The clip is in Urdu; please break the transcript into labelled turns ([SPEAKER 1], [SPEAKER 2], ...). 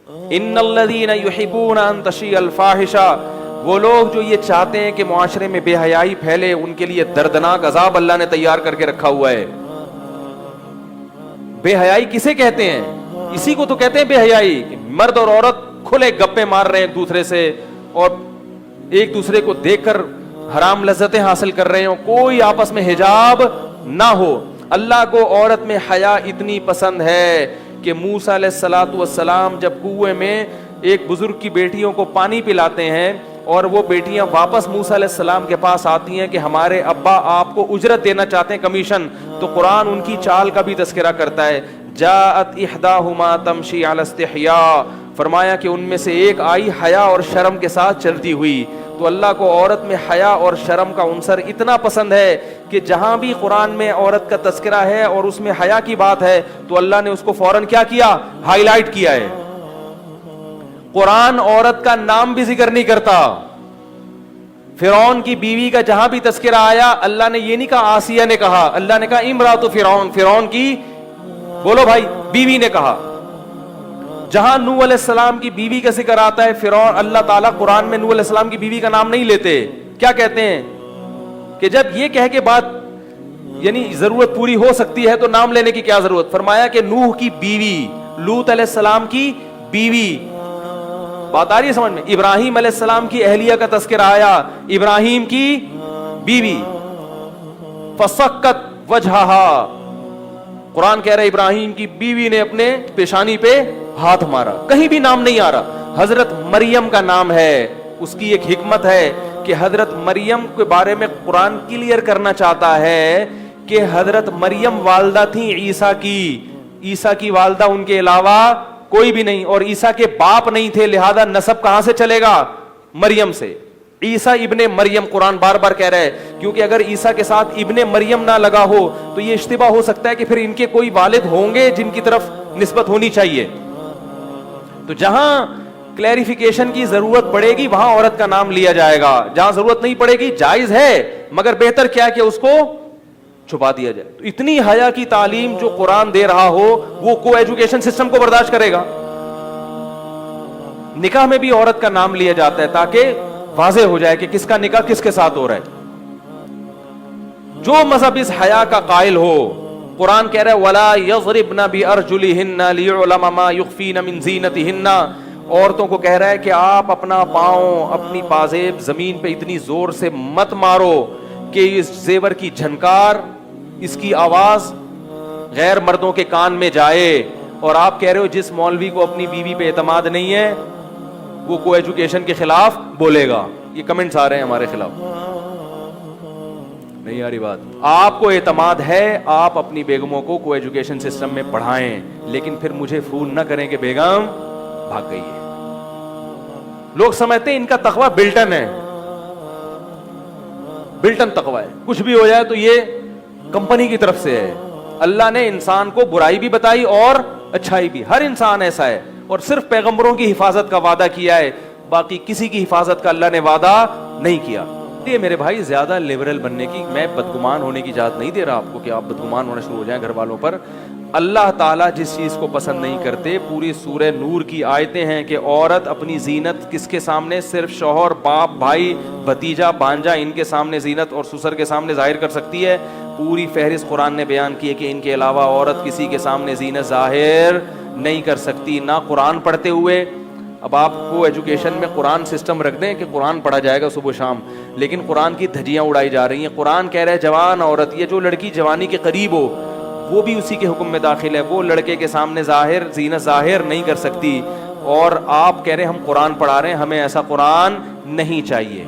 [SPEAKER 1] ان الذین یحبون ان تشیع الفاحشہ، وہ لوگ جو یہ چاہتے ہیں کہ معاشرے میں بے حیائی پھیلے، ان کے لیے دردناک عذاب اللہ نے تیار کر کے رکھا ہوا ہے۔ بے حیائی کسے کہتے ہیں؟ اسی کو تو کہتے ہیں بے حیائی، کہ مرد اور عورت کھلے گپے مار رہے ہیں ایک دوسرے سے، اور ایک دوسرے کو دیکھ کر حرام لذتیں حاصل کر رہے ہوں، کوئی آپس میں حجاب نہ ہو۔ اللہ کو عورت میں حیا اتنی پسند ہے کہ موسیٰ علیہ الصلوۃ والسلام جب کنویں میں ایک بزرگ کی بیٹیوں کو پانی پلاتے ہیں اور وہ بیٹیاں واپس موسیٰ علیہ السلام کے پاس آتی ہیں کہ ہمارے ابا آپ کو اجرت دینا چاہتے ہیں، کمیشن، تو قرآن ان کی چال کا بھی تذکرہ کرتا ہے۔ جاءت احداہما تمشی علی استحیاء، فرمایا کہ ان میں سے ایک آئی حیا اور شرم کے ساتھ چلتی ہوئی۔ تو اللہ کو عورت میں حیا اور شرم کا عنصر اتنا پسند ہے کہ جہاں بھی قرآن میں عورت کا تذکرہ ہے اور اس میں حیا کی بات ہے تو اللہ نے اس کو فوراً کیا کیا؟ ہائی لائٹ کیا ہے۔ قرآن عورت کا نام بھی ذکر نہیں کرتا۔ فرعون کی بیوی کا جہاں بھی تذکرہ آیا اللہ نے یہ نہیں کہا آسیہ نے کہا، اللہ نے کہا امرأۃ فرعون، فرعون کی بولو بھائی بیوی نے کہا۔ جہاں نوح علیہ السلام کی بیوی کا ذکر آتا ہے فرعون، اللہ تعالیٰ قرآن میں نوح علیہ السلام کی بیوی کا نام نہیں لیتے۔ کیا کہتے ہیں کہ جب یہ کہہ کے بات یعنی ضرورت پوری ہو سکتی ہے تو نام لینے کی کیا ضرورت؟ فرمایا کہ نوح کی بیوی، لوط علیہ السلام کی بیوی، بات آ رہی ہے سمجھ میں؟ ابراہیم علیہ السلام کی اہلیہ کا تذکرہ آیا، ابراہیم کی بیوی۔ فسکت وجہہا، قرآن کہہ رہا ہے ابراہیم کی بیوی نے اپنے پیشانی پہ ہاتھ مارا، کہیں بھی نام نہیں آ رہا۔ حضرت مریم کا نام ہے، اس کی ایک حکمت ہے کہ حضرت مریم کے بارے میں قرآن کلیئر کرنا چاہتا ہے کہ حضرت مریم والدہ تھیں عیسیٰ کی، عیسیٰ کی والدہ ان کے علاوہ کوئی بھی نہیں، اور عیسیٰ کے باپ نہیں تھے، لہذا نسب کہاں سے چلے گا؟ مریم سے۔ عیسیٰ ابن مریم قرآن بار بار کہہ رہا ہے، کیونکہ اگر عیسیٰ کے ساتھ ابن مریم نہ لگا ہو تو یہ اشتباہ ہو سکتا ہے کہ پھر ان کے کوئی والد ہوں گے جن کی طرف نسبت ہونی چاہیے۔ تو جہاں کلیریفیکیشن کی ضرورت پڑے گی وہاں عورت کا نام لیا جائے گا، جہاں ضرورت نہیں پڑے گی جائز ہے، مگر بہتر کیا کہ اس کو چھپا دیا جائے۔ تو اتنی حیا کی تعلیم جو قرآن دے رہا ہو وہ کو ایجوکیشن سسٹم کو برداشت کرے گا؟ نکاح میں بھی عورت کا نام لیا جاتا ہے تاکہ واضح ہو جائے کہ کس کا نکاح کس کے ساتھ ہو رہا ہے۔ جو مذہب اس حیا کا قائل ہو، قرآن کہہ رہا ہے وَلَا يَضْرِبْنَ بِأَرْجُلِهِنَّ لِيُعْلَمَ مَا يُخْفِينَ مِن زِينَتِهِنَّ، عورتوں کو کہہ رہا ہے کہ آپ اپنا پاؤں، اپنی پازیب زمین پہ اتنی زور سے مت مارو کہ اس زیور کی جھنکار، اس کی آواز غیر مردوں کے کان میں جائے۔ اور آپ کہہ رہے ہو جس مولوی کو اپنی بیوی پہ اعتماد نہیں ہے وہ کو ایجوکیشن کے خلاف بولے گا۔ یہ کمنٹس آ رہے ہیں ہمارے خلاف، نہیں آ رہی بات؟ آپ کو اعتماد ہے، آپ اپنی بیگموں کو کو ایجوکیشن سسٹم میں پڑھائیں، لیکن پھر مجھے فون نہ کریں کہ بیگم بھاگ گئی ہے۔ لوگ سمجھتے ہیں ان کا تقوی بلٹن ہے، بلٹن تقوی ہے، کچھ بھی ہو جائے تو یہ کمپنی کی طرف سے ہے۔ اللہ نے انسان کو برائی بھی بتائی اور اچھائی بھی، ہر انسان ایسا ہے، اور صرف پیغمبروں کی حفاظت کا وعدہ کیا ہے، باقی کسی کی حفاظت کا اللہ نے وعدہ نہیں کیا۔ یہ میرے بھائی زیادہ لیبرل بننے کی، میں بدگمان ہونے کی اجازت نہیں دے رہا آپ کو کہ آپ بدگمان ہونا شروع ہو جائیں گھر والوں پر۔ اللہ تعالیٰ جس چیز کو پسند نہیں کرتے، پوری سورہ نور کی آیتیں ہیں کہ عورت اپنی زینت کس کے سامنے؟ صرف شوہر، باپ، بھائی، بھتیجا، بانجا، ان کے سامنے زینت، اور سسر کے سامنے ظاہر کر سکتی ہے۔ پوری فہرست قرآن نے بیان کی ہے کہ ان کے علاوہ عورت کسی کے سامنے زینت ظاہر نہیں کر سکتی، نہ قرآن پڑھتے ہوئے۔ اب آپ کو ایجوکیشن میں قرآن سسٹم رکھ دیں کہ قرآن پڑھا جائے گا صبح شام، لیکن قرآن کی دھجیاں اڑائی جا رہی ہیں۔ قرآن کہہ رہا ہے جوان عورت، یہ جو لڑکی جوانی کے قریب ہو وہ بھی اسی کے حکم میں داخل ہے، وہ لڑکے کے سامنے ظاہر زینت ظاہر نہیں کر سکتی۔ اور آپ کہہ رہے ہیں ہم قرآن پڑھا رہے ہیں، ہمیں ایسا قرآن نہیں چاہیے۔